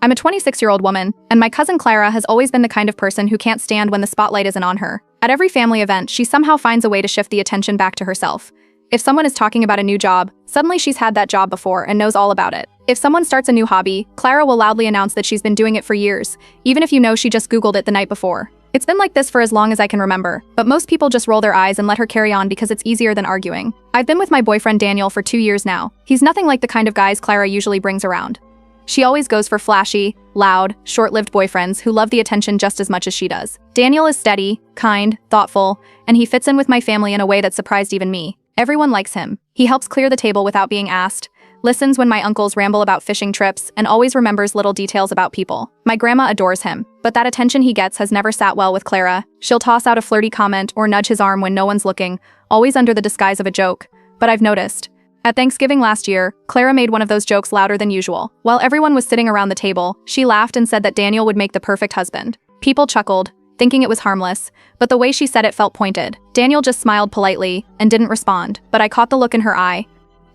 I'm a 26-year-old woman, and my cousin Clara has always been the kind of person who can't stand when the spotlight isn't on her. At every family event, she somehow finds a way to shift the attention back to herself. If someone is talking about a new job, suddenly she's had that job before and knows all about it. If someone starts a new hobby, Clara will loudly announce that she's been doing it for years, even if you know she just Googled it the night before. It's been like this for as long as I can remember, but most people just roll their eyes and let her carry on because it's easier than arguing. I've been with my boyfriend Daniel for 2 years now. He's nothing like the kind of guys Clara usually brings around. She always goes for flashy, loud, short-lived boyfriends who love the attention just as much as she does. Daniel is steady, kind, thoughtful, and he fits in with my family in a way that surprised even me. Everyone likes him. He helps clear the table without being asked, listens when my uncles ramble about fishing trips, and always remembers little details about people. My grandma adores him, but that attention he gets has never sat well with Clara. She'll toss out a flirty comment or nudge his arm when no one's looking, always under the disguise of a joke. But I've noticed. At Thanksgiving last year, Clara made one of those jokes louder than usual. While everyone was sitting around the table, she laughed and said that Daniel would make the perfect husband. People chuckled, thinking it was harmless, but the way she said it felt pointed. Daniel just smiled politely and didn't respond, but I caught the look in her eye.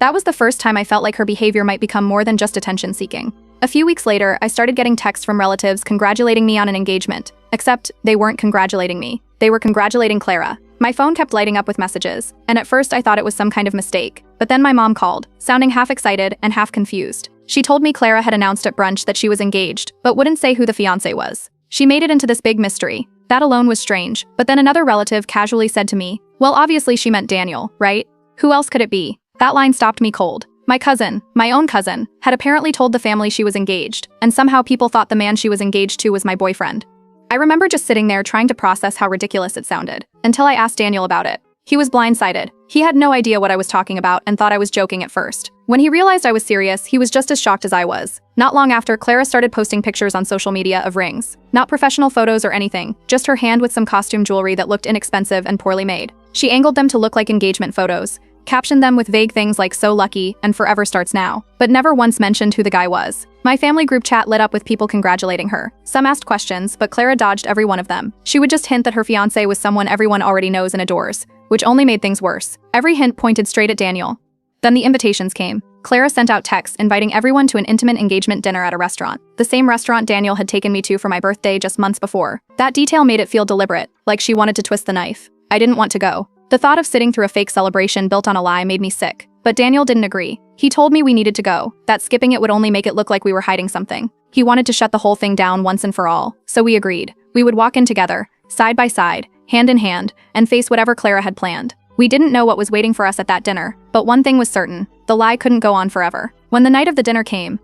That was the first time I felt like her behavior might become more than just attention-seeking. A few weeks later, I started getting texts from relatives congratulating me on an engagement. Except, they weren't congratulating me. They were congratulating Clara. My phone kept lighting up with messages, and at first I thought it was some kind of mistake. But then my mom called, sounding half excited and half confused. She told me Clara had announced at brunch that she was engaged, but wouldn't say who the fiancé was. She made it into this big mystery. That alone was strange, but then another relative casually said to me, "Well, obviously she meant Daniel, right? Who else could it be?" That line stopped me cold. My cousin, my own cousin, had apparently told the family she was engaged, and somehow people thought the man she was engaged to was my boyfriend. I remember just sitting there trying to process how ridiculous it sounded, until I asked Daniel about it. He was blindsided. He had no idea what I was talking about and thought I was joking at first. When he realized I was serious, he was just as shocked as I was. Not long after, Clara started posting pictures on social media of rings. Not professional photos or anything, just her hand with some costume jewelry that looked inexpensive and poorly made. She angled them to look like engagement photos, captioned them with vague things like "so lucky" and "forever starts now," but never once mentioned who the guy was. My family group chat lit up with people congratulating her. Some asked questions, but Clara dodged every one of them. She would just hint that her fiancé was someone everyone already knows and adores, which only made things worse. Every hint pointed straight at Daniel. Then the invitations came. Clara sent out texts inviting everyone to an intimate engagement dinner at a restaurant. The same restaurant Daniel had taken me to for my birthday just months before. That detail made it feel deliberate, like she wanted to twist the knife. I didn't want to go. The thought of sitting through a fake celebration built on a lie made me sick. But Daniel didn't agree. He told me we needed to go, that skipping it would only make it look like we were hiding something. He wanted to shut the whole thing down once and for all, so we agreed. We would walk in together, side by side, hand in hand, and face whatever Clara had planned. We didn't know what was waiting for us at that dinner, but one thing was certain: the lie couldn't go on forever. When the night of the dinner came,